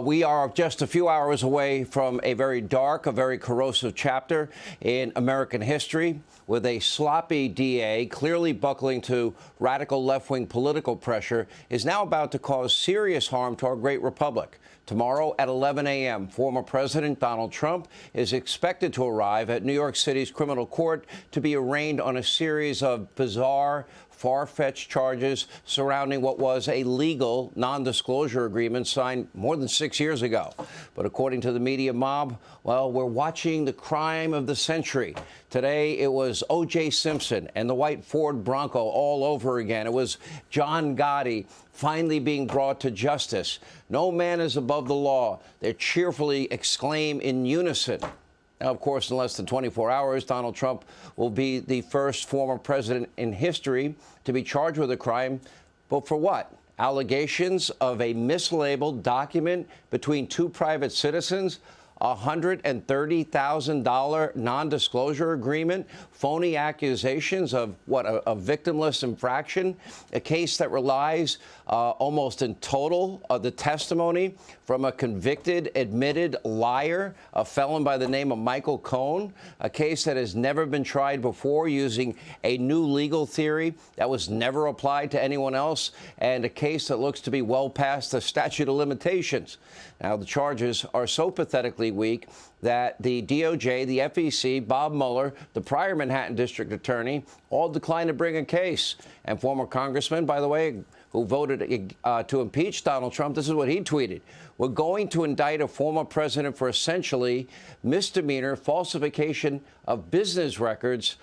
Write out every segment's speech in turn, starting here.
We are just a few hours away from a very dark, a very corrosive chapter in American history, with a sloppy DA clearly buckling to radical left-wing political pressure is now about to cause serious harm to our great republic. Tomorrow at 11 a.m., former President Donald Trump is expected to arrive at New York City's criminal court to be arraigned on a series of bizarre, far-fetched charges surrounding what was a legal non-disclosure agreement signed more than 6 years ago. But according to the media mob, well, we're watching the crime of the century. Today, it was O.J. Simpson and the white Ford Bronco all over again. It was John Gotti finally being brought to justice. No man is above the law. They cheerfully exclaim in unison. Now, of course, in less than 24 hours, Donald Trump will be the first former president in history to be charged with a crime. But for what? Allegations of a mislabeled document between two private citizens, a $130,000 non-disclosure agreement, phony accusations of what, a victimless infraction, a case that relies almost in total of the testimony from a convicted, admitted liar, a felon by the name of Michael Cohen, a case that has never been tried before using a new legal theory that was never applied to anyone else, and a case that looks to be well past the statute of limitations. Now, the charges are so pathetically weak that the DOJ, the FEC, Bob Mueller, the prior Manhattan district attorney, all declined to bring a case. And former congressman, by the way, who voted to impeach Donald Trump, this is what he tweeted: "We're going to indict a former president for essentially misdemeanor falsification of business records.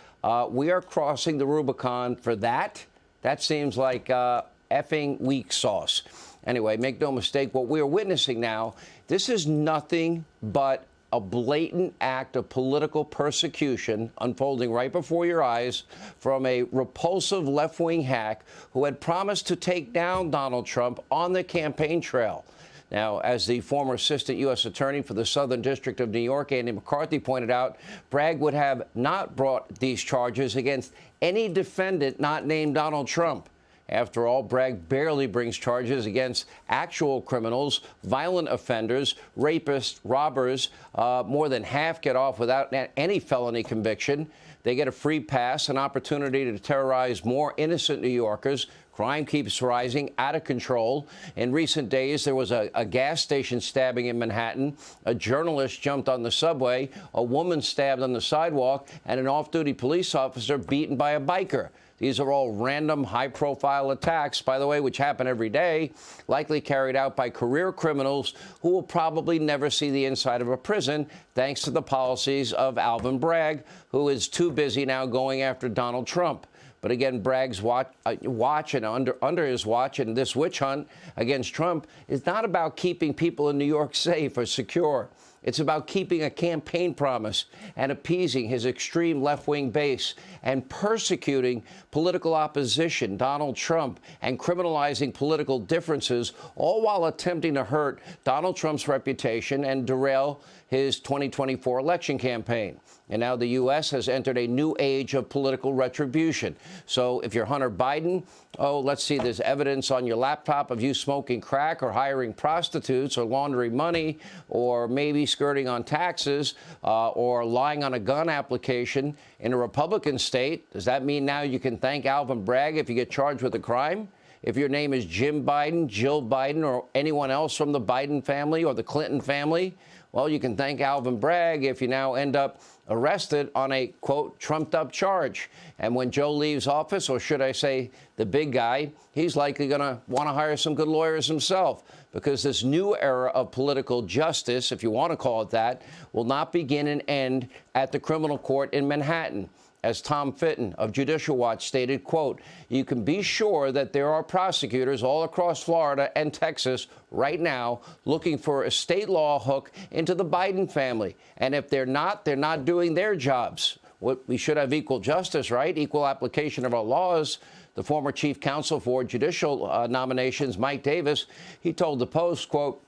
We are crossing the Rubicon for that." That seems like effing weak sauce. Anyway, make no mistake, what we are witnessing now, this is nothing but a blatant act of political persecution unfolding right before your eyes from a repulsive left-wing hack who had promised to take down Donald Trump on the campaign trail. Now, as the former assistant U.S. attorney for the Southern District of New York, Andy McCarthy, pointed out, Bragg would have not brought these charges against any defendant not named Donald Trump. After all, Bragg barely brings charges against actual criminals, violent offenders, rapists, robbers. More than half get off without any felony conviction. They get a free pass, an opportunity to terrorize more innocent New Yorkers. Crime keeps rising, out of control. In recent days, there was a gas station stabbing in Manhattan. A journalist jumped on the subway, a woman stabbed on the sidewalk, and an off-duty police officer beaten by a biker. These are all random, high-profile attacks, by the way, which happen every day, likely carried out by career criminals who will probably never see the inside of a prison, thanks to the policies of Alvin Bragg, who is too busy now going after Donald Trump. But again, Bragg's watch and under his watch, and this witch hunt against Trump is not about keeping people in New York safe or secure. It's about keeping a campaign promise and appeasing his extreme left-wing base and persecuting political opposition, Donald Trump, and criminalizing political differences, all while attempting to hurt Donald Trump's reputation and derail his 2024 election campaign. And now the U.S. has entered a new age of political retribution. So if you're Hunter Biden, oh, let's see, there's evidence on your laptop of you smoking crack or hiring prostitutes or laundering money or maybe skirting on taxes or lying on a gun application in a Republican state. Does that mean now you can thank Alvin Bragg if you get charged with a crime? If your name is Jim Biden, Jill Biden, or anyone else from the Biden family or the Clinton family, well, you can thank Alvin Bragg if you now end up arrested on a, quote, trumped-up charge. And when Joe leaves office, or should I say the big guy, he's likely going to want to hire some good lawyers himself, because this new era of political justice, if you want to call it that, will not begin and end at the criminal court in Manhattan. As Tom Fitton of Judicial Watch stated, quote, "You can be sure that there are prosecutors all across Florida and Texas right now looking for a state law hook into the Biden family. And if they're not doing their jobs." We should have equal justice, right? Equal application of our laws. The former chief counsel for judicial nominations, Mike Davis, he told the Post, quote,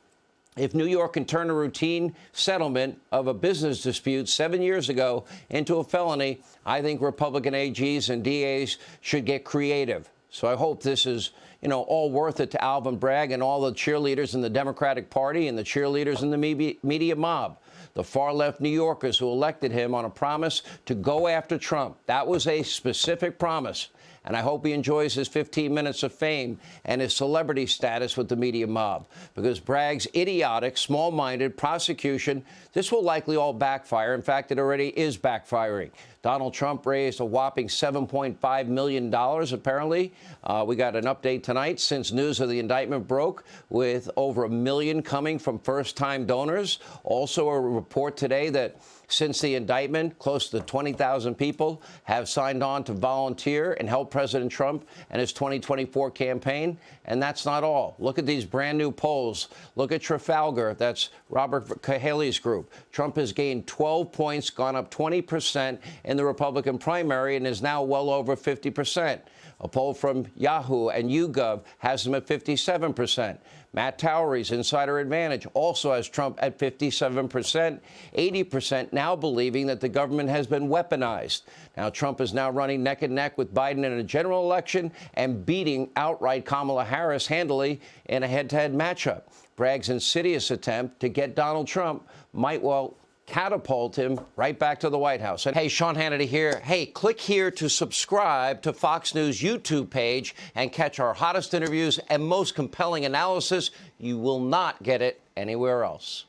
"If New York can turn a routine settlement of a business dispute 7 years ago into a felony, I think Republican AGs and DAs should get creative." So I hope this is, all worth it to Alvin Bragg and all the cheerleaders in the Democratic Party and the cheerleaders in the media mob. The far-left New Yorkers who elected him on a promise to go after Trump. That was a specific promise. And I hope he enjoys his 15 minutes of fame and his celebrity status with the media mob. Because Bragg's idiotic, small-minded prosecution, this will likely all backfire. In fact, it already is backfiring. Donald Trump raised a whopping $7.5 million, apparently. We got an update tonight since news of the indictment broke, with over $1 million coming from first-time donors. Also a report today that since the indictment, close to 20,000 people have signed on to volunteer and help President Trump and his 2024 campaign. And that's not all. Look at these brand new polls. Look at Trafalgar. That's Robert Cahaley's group. Trump has gained 12 points, gone up 20% in the Republican primary, and is now well over 50%. A poll from Yahoo and YouGov has him at 57%. Matt Towery's Insider Advantage also has Trump at 57%, 80% now believing that the government has been weaponized. Now, Trump is now running neck and neck with Biden in a general election and beating outright Kamala Harris handily in a head-to-head matchup. Bragg's insidious attempt to get Donald Trump might well catapult him right back to the White House. And hey, Sean Hannity here. Hey, click here to subscribe to Fox News YouTube page and catch our hottest interviews and most compelling analysis. You will not get it anywhere else.